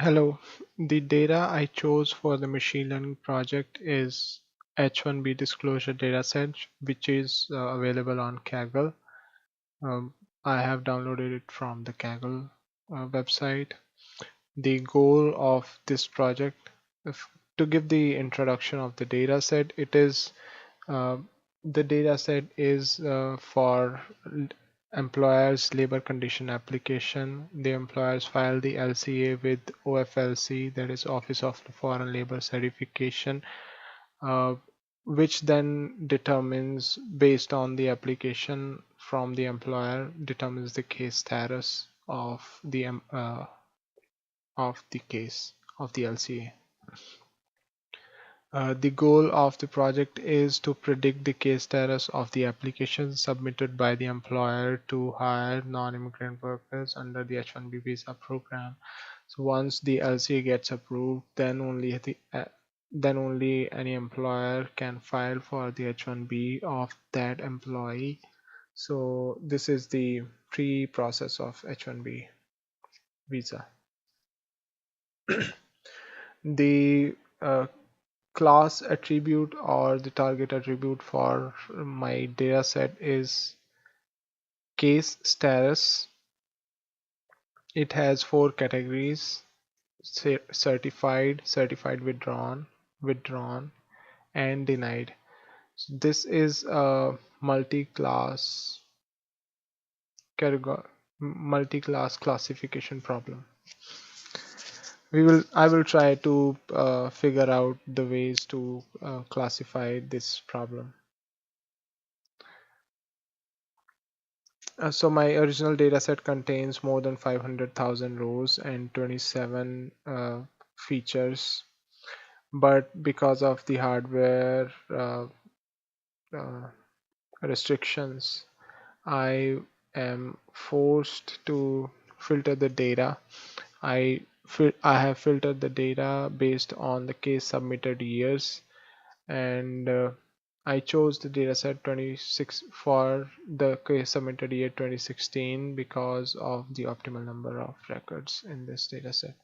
Hello, the data I chose for the machine learning project is H1B disclosure dataset, which is available on Kaggle. Um, I have downloaded it from the Kaggle website. The goal of this project, to give the introduction of the dataset, uh, the dataset is for employer's labor condition application. The employers file the LCA with OFLC, that is Office of Foreign Labor Certification, uh, which then determines, based on the application from the employer, determines the case status of the case of the LCA. The goal of the project is to predict the case status of the application submitted by the employer to hire non-immigrant workers under the H-1B visa program. So once the LCA gets approved, then only any employer can file for the H-1B of that employee. So this is the pre-process of H-1B visa. The class attribute or the target attribute for my data set is case status. It has four categories: certified, certified withdrawn, and denied. So this is a multi-class classification problem. I will try to figure out the ways to classify this problem. So my original dataset contains more than 500,000 rows and 27 features, but because of the hardware uh, restrictions, I am forced to filter the data. I have filtered the data based on the case submitted years, and I chose the dataset 26 for the case submitted year 2016 because of the optimal number of records in this dataset.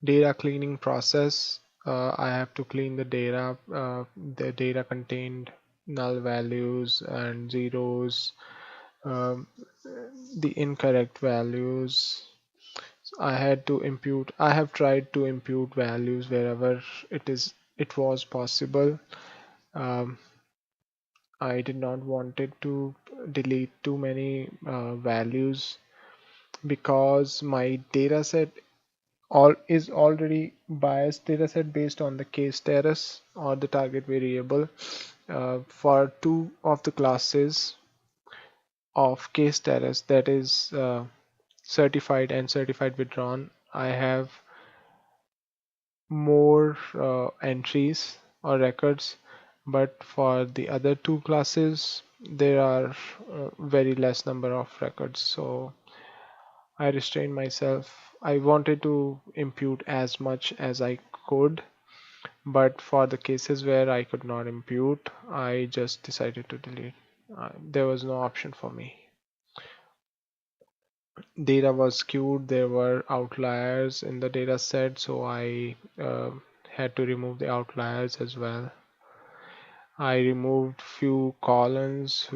Data cleaning process. I have to clean the data. The data contained null values and zeros, um, the incorrect values. I have tried to impute values wherever it was possible. Um, I did not wanted to delete too many values because my dataset all is already biased dataset based on the case status or the target variable. For two of the classes of case status, that is certified and certified withdrawn, I have more entries or records, but for the other two classes there are very less number of records. So I restrained myself. I wanted to impute as much as I could, but for the cases where I could not impute, I just decided to delete. There was no option for me. Data was skewed, there were outliers in the data set, so I had to remove the outliers as well. I removed few columns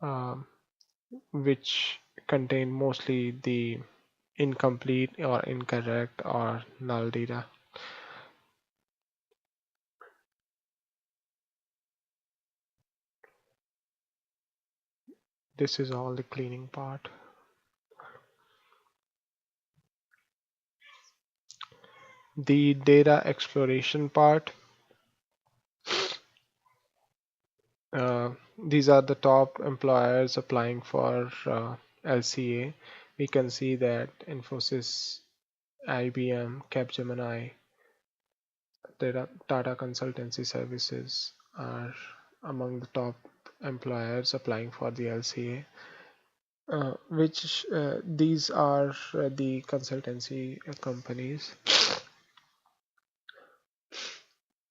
um, which contained mostly the incomplete or incorrect or null data. This is all the cleaning part. The data exploration part. Uh, these are the top employers applying for LCA. We can see that Infosys, IBM, Capgemini, Tata Consultancy Services are among the top employers applying for the LCA. Which these are the consultancy companies.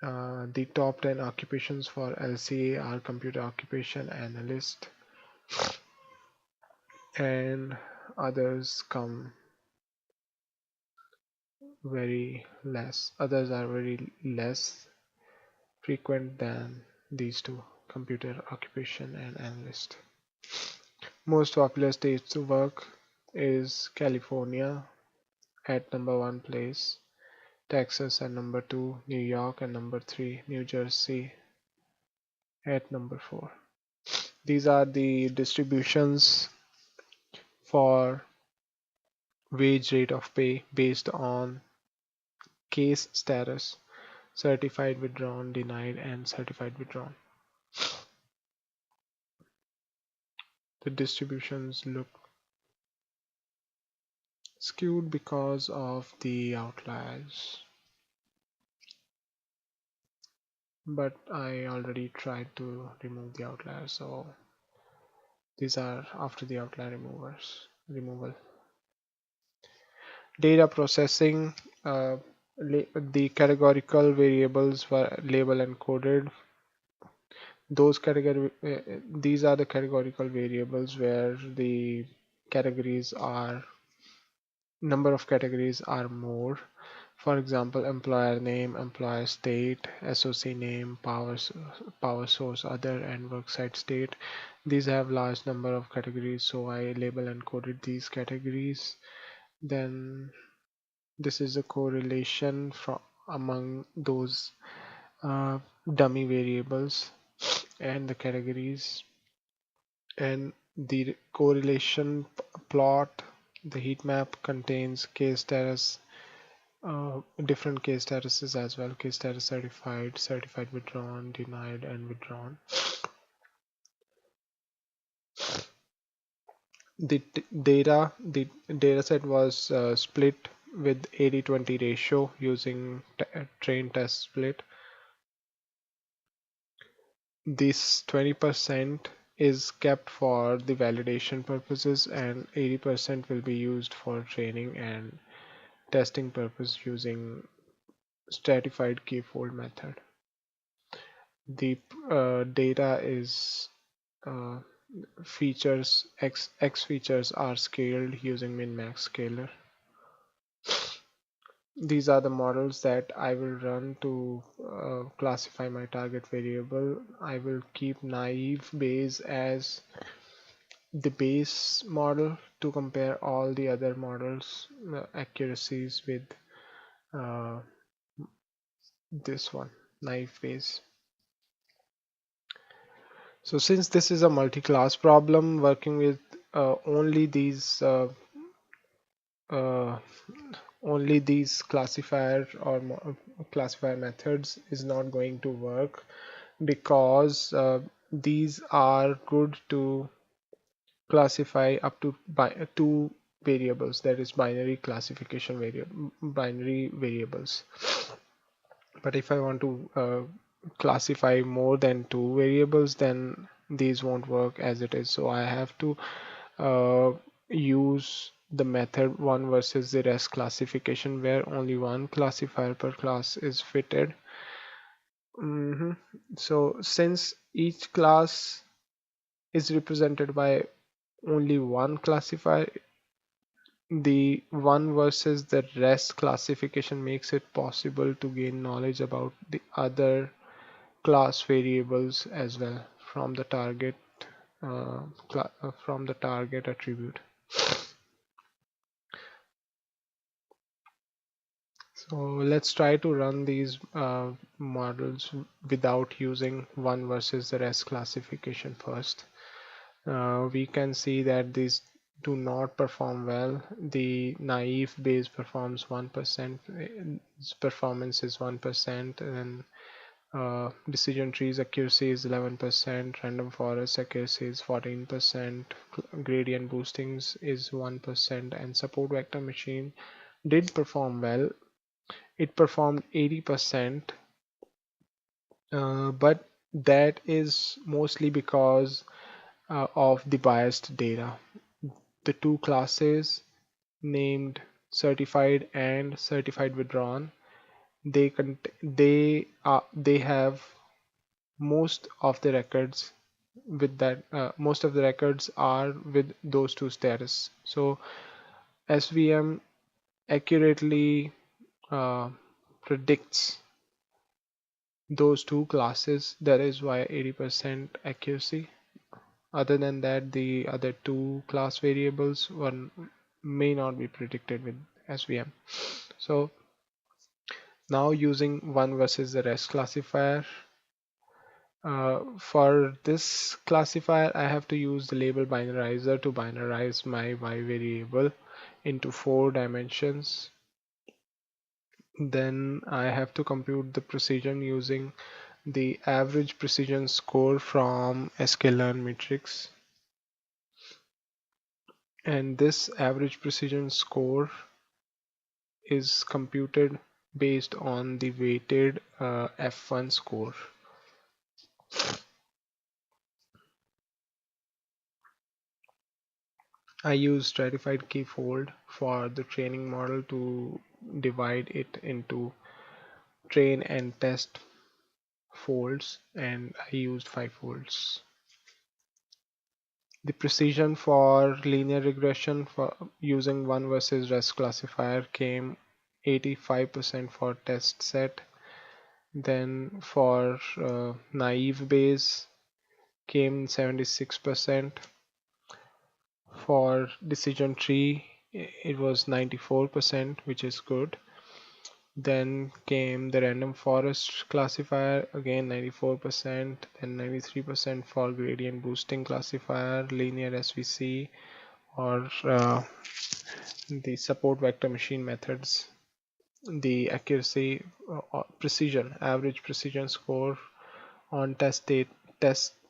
The top 10 occupations for LCA are computer occupation analyst, and others come very less. Others are very less frequent than these two, computer occupation and analyst. Most popular states to work is California at number one place, Texas at number two, New York at number three, New Jersey at number four. These are the distributions for wage rate of pay based on case status: certified withdrawn, denied, and certified withdrawn. The distributions look skewed because of the outliers, but I already tried to remove the outliers, so these are after the outlier removal. Data processing, the categorical variables were label and coded. These are the categorical variables where the categories are number of categories are more. For example, employer name, employer state, SOC name, power source other, and worksite state. These have large number of categories, so I label and coded these categories. Then this is a correlation from among those dummy variables and the categories, and the correlation plot, the heat map contains case status, different case statuses as well: case status certified, certified withdrawn, denied, and withdrawn. The data set was split with 80-20 ratio using train test split. This 20% is kept for the validation purposes, and 80% will be used for training and testing purpose using stratified k-fold method. The data is features x features are scaled using min-max scaler. These are the models that I will run to classify my target variable. I will keep naive Bayes as the base model to compare all the other models accuracies with uh, this one, naive Bayes. So since this is a multi-class problem, working with only these classifier or classifier methods is not going to work, because these are good to classify up to two variables, that is binary classification binary variables. But if I want to classify more than two variables, then these won't work as it is. So I have to use the method one versus the rest classification, where only one classifier per class is fitted. So since each class is represented by only one classifier, the one versus the rest classification makes it possible to gain knowledge about the other class variables as well from the target attribute. So let's try to run these models without using one versus the rest classification first. We can see that these do not perform well. The naive Bayes performs 1%, its performance is 1%, and decision trees accuracy is 11%, random forest accuracy is 14%, gradient boostings is 1%, and support vector machine did perform well. It performed 80%, but that is mostly because of the biased data. The two classes named certified and certified withdrawn, they have most of the records with that. Most of the records are with those two status. So SVM accurately uh, predicts those two classes. That is why 80% accuracy. Other than that, the other two class variables one may not be predicted with SVM. So now using one versus the rest classifier. For this classifier, I have to use the label binarizer to binarize my y variable into 4 dimensions. Then I have to compute the precision using the average precision score from sklearn matrix. And this average precision score is computed based on the weighted F1 score. I use stratified k-fold for the training model to divide it into train and test folds, and I used 5 folds. The precision for linear regression for using one versus rest classifier came 85% for test set. Then for naive Bayes came 76%. For decision tree it was 94%, which is good. Then came the random forest classifier, again 94%, then 93% for gradient boosting classifier, linear SVC, or the support vector machine methods. The accuracy, precision, average precision score on test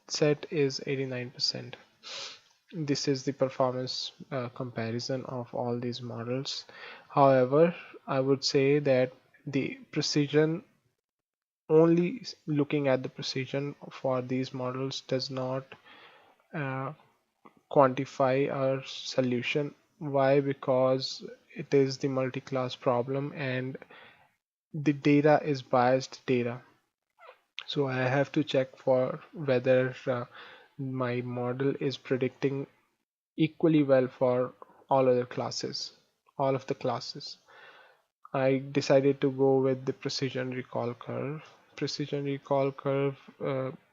set is 89%. This is the performance comparison of all these models. However, I would say that the precision, only looking at the precision for these models does not uh, quantify our solution. Why? Because it is the multi-class problem and the data is biased data. So I have to check for whether my model is predicting equally well for all other classes, all of the classes. I decided to go with the precision recall curve. Precision recall curve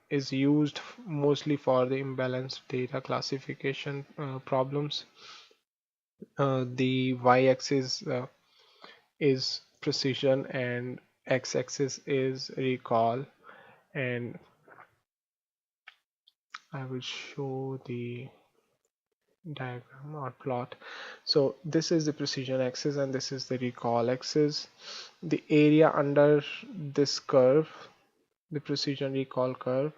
is used mostly for the imbalanced data classification problems. The y-axis is precision and x-axis is recall, and I will show the diagram or plot. So this is the precision axis and this is the recall axis. The area under this curve, the precision recall curve,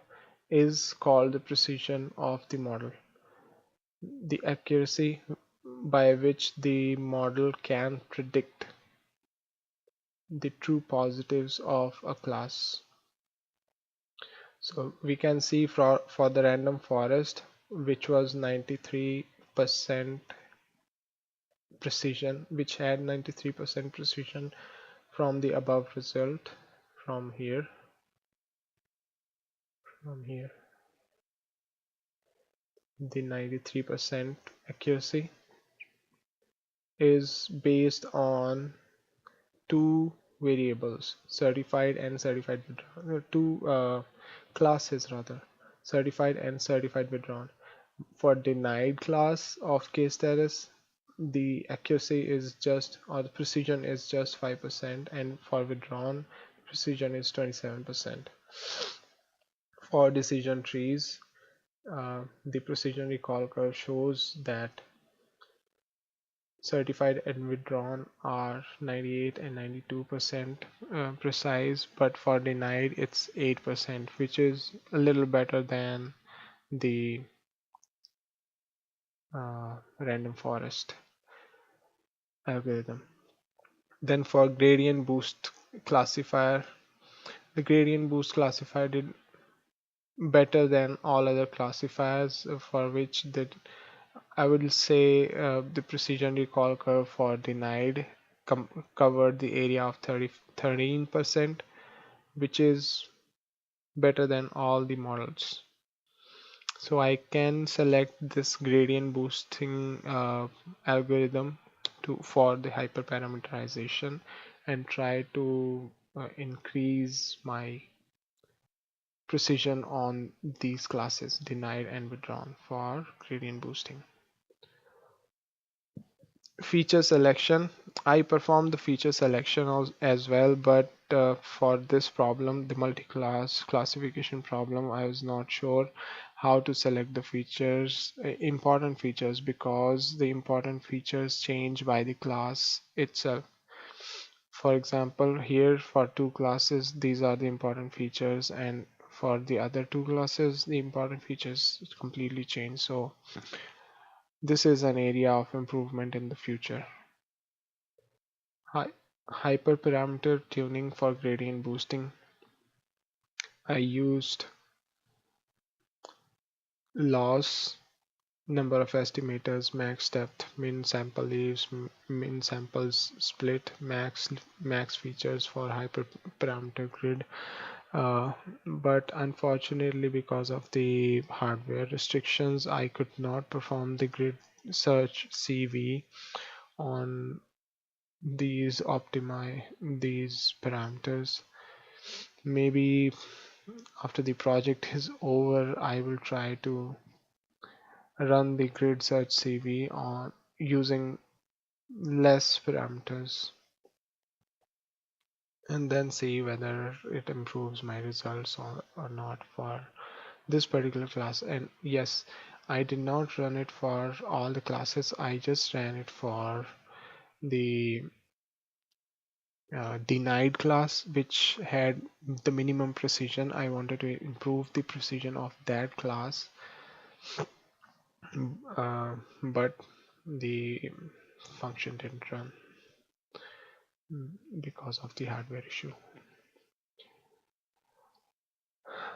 is called the precision of the model, the accuracy by which the model can predict the true positives of a class. So we can see for the random forest, which was 93% precision, which had 93% precision from the above result, from here, the 93% accuracy is based on two variables, certified and certified withdrawn, two classes rather, certified and certified withdrawn. For denied class of case status, the accuracy is just, or the precision is just 5%, and for withdrawn, precision is 27%. For decision trees, the precision recall curve shows that certified and withdrawn are 98 and 92% precise, but for denied it's 8%, which is a little better than the random forest algorithm. Then for gradient boost classifier, the gradient boost classifier did better than all other classifiers, for which I would say the precision recall curve for denied covered the area of 13%, which is better than all the models. So I can select this gradient boosting algorithm for the hyperparameterization and try to increase my precision on these classes denied and withdrawn for gradient boosting. Feature selection. I perform the feature selection as well, but for this problem, the multi-class classification problem, I was not sure how to select the features, important features, because the important features change by the class itself. For example, here for two classes, these are the important features, and for the other two classes, the important features completely change. So this is an area of improvement in the future. Hy- Hyperparameter tuning for gradient boosting. I used loss, number of estimators, max depth, min sample leaves, min samples split, max features for hyperparameter grid. But unfortunately, because of the hardware restrictions, I could not perform the grid search CV on these parameters. Maybe after the project is over, I will try to run the grid search CV on using less parameters and then see whether it improves my results or not for this particular class. And yes, I did not run it for all the classes. I just ran it for the denied class, which had the minimum precision. I wanted to improve the precision of that class, but the function didn't run because of the hardware issue.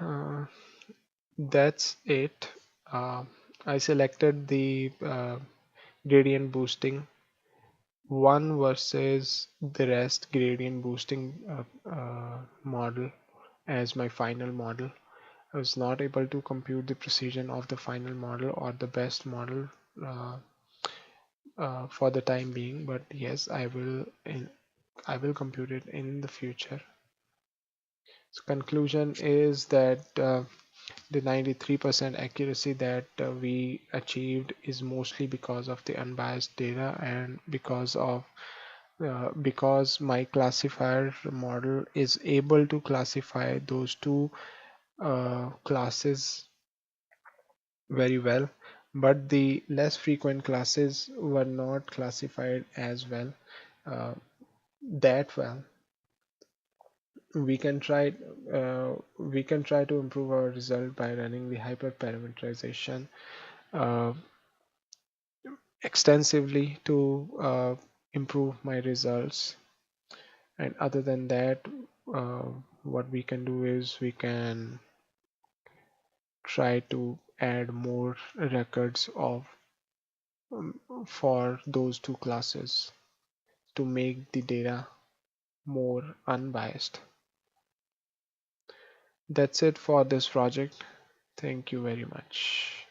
Uh, that's it. Uh, I selected the gradient boosting one versus the rest gradient boosting model as my final model. I was not able to compute the precision of the final model or the best model uh, for the time being, but yes, I will compute it in the future. So conclusion is that the 93% accuracy that we achieved is mostly because of the unbiased data and because my classifier model is able to classify those two classes very well, but the less frequent classes were not classified as well, uh, that well. We can try to improve our result by running the hyperparameterization uh, extensively to improve my results. And other than that, uh, what we can do is we can try to add more records of for those two classes to make the data more unbiased. That's it for this project. Thank you very much.